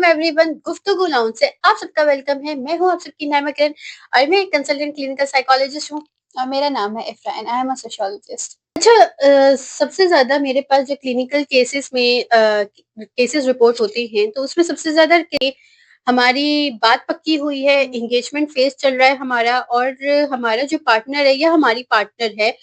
Everyone, गुफ्तगू lounge से आप सबका वेलकम है। मैं हूं आप सबकी नाइमा किरण और मैं एक कंसल्टेंट क्लिनिकल साइकोलॉजिस्ट हूं और मेरा नाम है इफ्रा and I am a sociologist. अच्छा, सबसे ज्यादा मेरे पास जो क्लिनिकल केसेस में केसेस रिपोर्ट होते हैं तो उसमें सबसे ज्यादा हमारी बात पक्की हुई है, एंगेजमेंट फेज चल रहा है हमारा, और हमारा जो पार्टनर है या हमारी पार्टनर है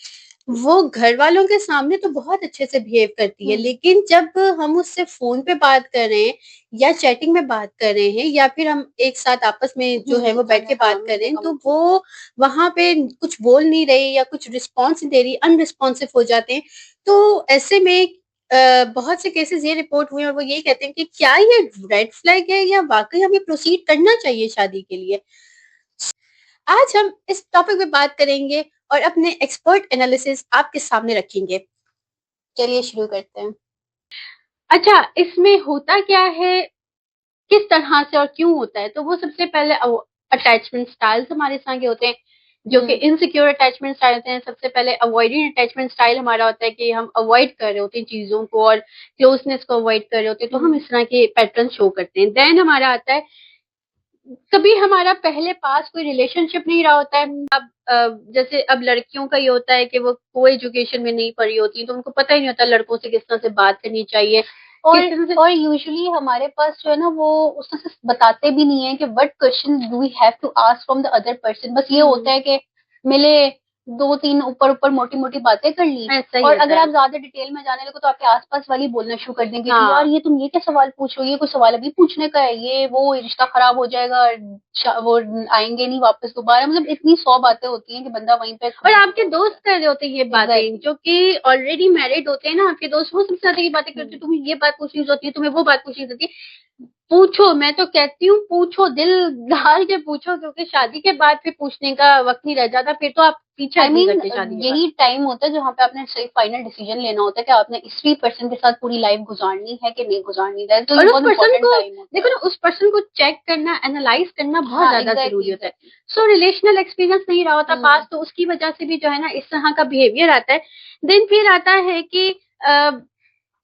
वो घर वालों के सामने तो बहुत अच्छे से बिहेव करती है, लेकिन जब हम उससे फोन पे बात कर रहे हैं या चैटिंग में बात कर रहे हैं या फिर हम एक साथ आपस में जो है वो बैठ के बात कर रहे हैं तो वो वहां पे कुछ बोल नहीं रहे या कुछ रिस्पॉन्स नहीं दे रही, अनरिस्पॉन्सिव हो जाते हैं। तो ऐसे में बहुत से केसेस ये रिपोर्ट हुए और वो ये कहते हैं कि क्या ये रेड फ्लैग है या वाकई हमें प्रोसीड करना चाहिए शादी के लिए। आज हम इस टॉपिक पे बात करेंगे और अपने एक्सपर्ट एनालिसिस आपके सामने रखेंगे। चलिए शुरू करते हैं। अच्छा, इसमें होता क्या है, किस तरह से और क्यों होता है? तो वो सबसे पहले अटैचमेंट स्टाइल्स हमारे संग होते हैं जो कि इनसिक्योर अटैचमेंट स्टाइल होते हैं। सबसे पहले अवॉइडिंग अटैचमेंट स्टाइल हमारा होता है कि हम अवॉइड कर रहे होते हैं चीजों को और क्लोजनेस को अवॉइड कर रहे होते हैं, तो हम इस तरह के पैटर्न शो करते हैं। देन हमारा आता है कभी हमारा पहले पास कोई रिलेशनशिप नहीं रहा होता है। अब जैसे अब लड़कियों का ये होता है कि वो कोई एजुकेशन में नहीं पढ़ी होती, तो उनको पता ही नहीं होता लड़कों से किस तरह से बात करनी चाहिए। और यूजुअली हमारे पास जो है ना वो उस तरह से बताते भी नहीं है कि what question do we have to ask from the other person. बस ये होता है कि मिले, दो तीन ऊपर ऊपर मोटी मोटी बातें कर ली, और अगर आप ज्यादा डिटेल में जाने लगो तो आपके आसपास वाली बोलना शुरू कर देंगे कि यार ये तुम ये क्या सवाल पूछ रहे हो, ये कोई सवाल अभी पूछने का है, ये वो रिश्ता खराब हो जाएगा, वो आएंगे नहीं वापस दोबारा। मतलब इतनी 100 बातें होती हैं कि बंदा वहीं पे। और आपके दोस्त कर रहे होते हैं ये बातें, जो कि ऑलरेडी मैरिड होते हैं ना आपके दोस्त, वो सबसे ज्यादा ये बातें करते हैं, तुम्हें ये बात पूछनी होती है, तुम्हें वो बात पूछनी होती है। पूछो, मैं तो कहती हूँ पूछो, दिल डाल के पूछो, क्योंकि शादी के बाद फिर पूछने का वक्त नहीं रह जाता, फिर तो आप पीछे नहीं करते शादी के बाद। यही टाइम होता है जहाँ पे आपने सही फाइनल डिसीजन लेना होता है कि आपने इसी पर्सन के साथ पूरी लाइफ गुजारनी है कि नहीं गुजारनी है। तो उस पर्सन को देखो ना, उस पर्सन को चेक करना, एनालाइज करना बहुत ज्यादा जरूरी होता है। सो रिलेशनल एक्सपीरियंस नहीं रहा होता पास, तो उसकी वजह से भी जो है ना इस तरह का बिहेवियर आता है। देन फिर आता है कि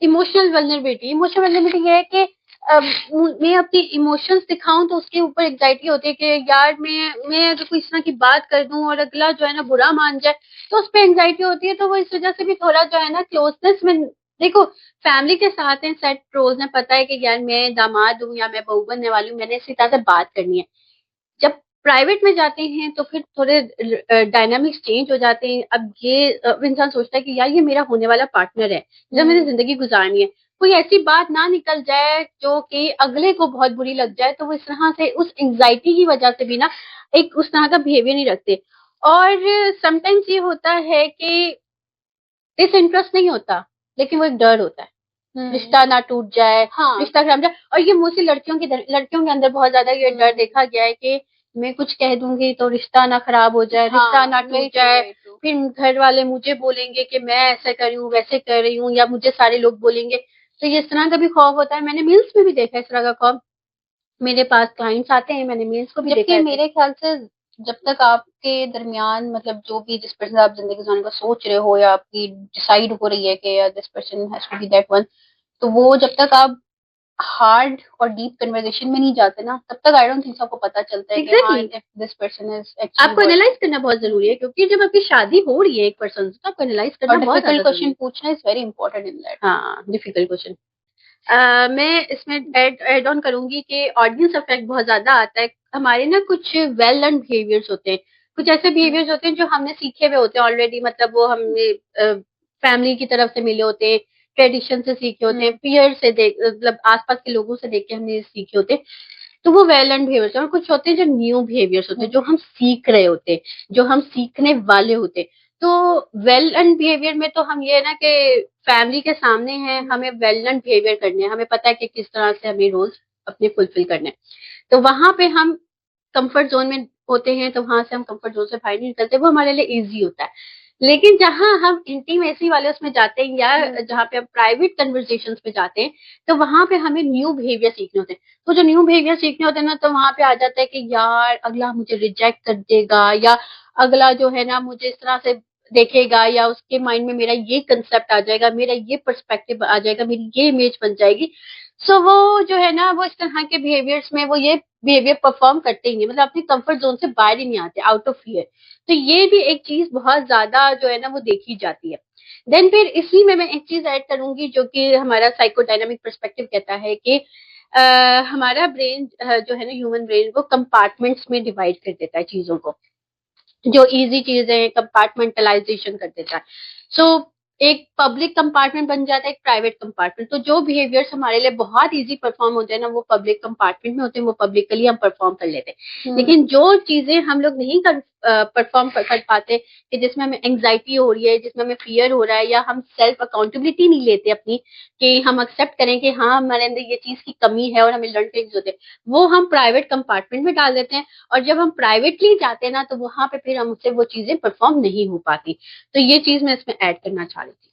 इमोशनल वल्नरेबिलिटी। इमोशनल वल्नरेबिलिटी ये है कि मैं अपनी इमोशंस दिखाऊं तो उसके ऊपर एग्जाइटी होती है कि यार मैं अगर कोई इस तरह की बात कर दूं और अगला जो है ना बुरा मान जाए तो उस पर एंग्जाइटी होती है। तो वो इस वजह से भी थोड़ा जो है ना क्लोजनेस में, देखो फैमिली के साथ है, सेट रोज में पता है कि यार मैं दामाद हूँ या मैं बहू बनने वाली हूँ, मैंने इसी तरह से बात करनी है। जब प्राइवेट में जाते हैं तो फिर थोड़े डायनामिक्स चेंज हो जाते हैं। अब ये इंसान सोचता है कि यार ये मेरा होने वाला पार्टनर है, जब मैंने जिंदगी गुजारनी है, कोई ऐसी बात ना निकल जाए जो कि अगले को बहुत बुरी लग जाए, तो वो इस तरह से उस एंग्जाइटी की वजह से भी ना एक उस तरह का बिहेवियर नहीं रखते। और समटाइम्स ये होता है कि डिसइंटरेस्ट नहीं होता, लेकिन वो एक डर होता है रिश्ता ना टूट जाए, रिश्ता खराब जाए। और ये मोस्टली लड़कियों के अंदर बहुत ज्यादा ये डर देखा गया है कि मैं कुछ कह दूंगी तो रिश्ता ना खराब हो जाए, रिश्ता ना टूट जाए, फिर घर वाले मुझे बोलेंगे कि मैं ऐसा कर रही हूँ वैसे कर रही हूँ, या मुझे सारे लोग बोलेंगे। तो ये इस तरह का भी खौफ होता है। मैंने मील्स में भी देखा इस तरह का खौफ, मेरे पास क्लाइंट्स आते हैं, मैंने मील्स को भी देखा है। मेरे ख्याल से जब तक आपके दरमियान मतलब जो भी जिस पर्सन आप जिंदगी गुजारने का सोच रहे हो या आपकी डिसाइड हो रही है कि this person has to be that one, तो वो जब तक आप हार्ड और डीप कन्वर्सेशन में नहीं जाते ना, तब तक आई डोंट थिंक आपको पता चलता है कि हाँ दिस पर्सन इज एक्चुअली। आपको एनालाइज करना बहुत जरूरी है, क्योंकि जब आपकी शादी हो रही है एक पर्सन से तो आपको एनालाइज करना बहुत डिफिकल्ट क्वेश्चन पूछना is very important in that. हाँ, डिफिकल्ट क्वेश्चन। मैं इसमें एड ऑन करूंगी कि ऑडियंस इफेक्ट बहुत ज्यादा आता है। हमारे ना कुछ वेल लर्न बिहेवियर्स होते हैं, कुछ ऐसे बिहेवियर्स होते हैं जो हमने सीखे हुए होते हैं ऑलरेडी, मतलब वो हमने फैमिली की तरफ से मिले होते हैं, ट्रेडिशन से सीखे होते हैं, पीयर से मतलब आसपास के लोगों से देख के हमने सीखे होते हैं। तो वो वेल लर्न बिहेवियर्स हैं। और कुछ होते हैं जो न्यू बिहेवियर्स होते हैं, जो हम सीख रहे होते हैं, जो हम सीखने वाले होते हैं। तो वेल लर्न बिहेवियर में तो हम ये है ना कि फैमिली के सामने हैं, हमें वेल लर्न बिहेवियर करने हैं, हमें पता है कि किस तरह से हमें रोल्स अपने फुलफिल करने हैं। तो वहां पे हम कंफर्ट जोन में होते हैं, तो वहां से हम कंफर्ट जोन से बाहर नहीं निकलते, वो हमारे लिए इजी होता है। लेकिन जहां हम इंटीमेसी वाले उसमें जाते हैं या जहां पे हम प्राइवेट कन्वर्सेशंस पे जाते हैं, तो वहां पे हमें न्यू बिहेवियर सीखने होते हैं। तो जो न्यू बिहेवियर सीखने होते हैं ना, तो वहां पे आ जाता है कि यार अगला मुझे रिजेक्ट कर देगा, या अगला जो है ना मुझे इस तरह से देखेगा, या उसके माइंड में मेरा ये कंसेप्ट आ जाएगा, मेरा ये पर्सपेक्टिव आ जाएगा, मेरी ये इमेज बन जाएगी। सो वो जो है ना, वो इस तरह के बिहेवियर्स में वो ये बिहेवियर परफॉर्म करते ही नहीं, मतलब अपनी कंफर्ट जोन से बाहर ही नहीं आते, आउट ऑफ फियर। तो ये भी एक चीज बहुत ज्यादा जो है ना वो देखी जाती है। देन फिर इसी में मैं एक चीज ऐड करूंगी जो कि हमारा साइकोडायनामिक पर्सपेक्टिव कहता है कि हमारा ब्रेन जो है ना, ह्यूमन ब्रेन, वो कंपार्टमेंट्स में डिवाइड कर देता है चीजों को। जो इजी चीजें कंपार्टमेंटलाइजेशन कर देता है। सो एक पब्लिक कंपार्टमेंट बन जाता है, एक प्राइवेट कंपार्टमेंट। तो जो बिहेवियर्स हमारे लिए बहुत इजी परफॉर्म होते हैं ना, वो पब्लिक कंपार्टमेंट में होते हैं, वो पब्लिकली हम परफॉर्म कर लेते हैं। लेकिन जो चीजें हम लोग नहीं कर परफॉर्म कर पाते, कि जिसमें हमें एंग्जाइटी हो रही है, जिसमें हमें फियर हो रहा है, या हम सेल्फ अकाउंटेबिलिटी नहीं लेते अपनी, कि हम एक्सेप्ट करें कि हाँ हमारे अंदर ये चीज की कमी है और हमें लर्न टेक्स होते हैं, वो हम प्राइवेट कंपार्टमेंट में डाल देते हैं। और जब हम प्राइवेटली जाते हैं ना, तो वहां पे फिर हमसे वो चीजें परफॉर्म नहीं हो पाती। तो ये चीज मैं इसमें ऐड करना चाह रही थी।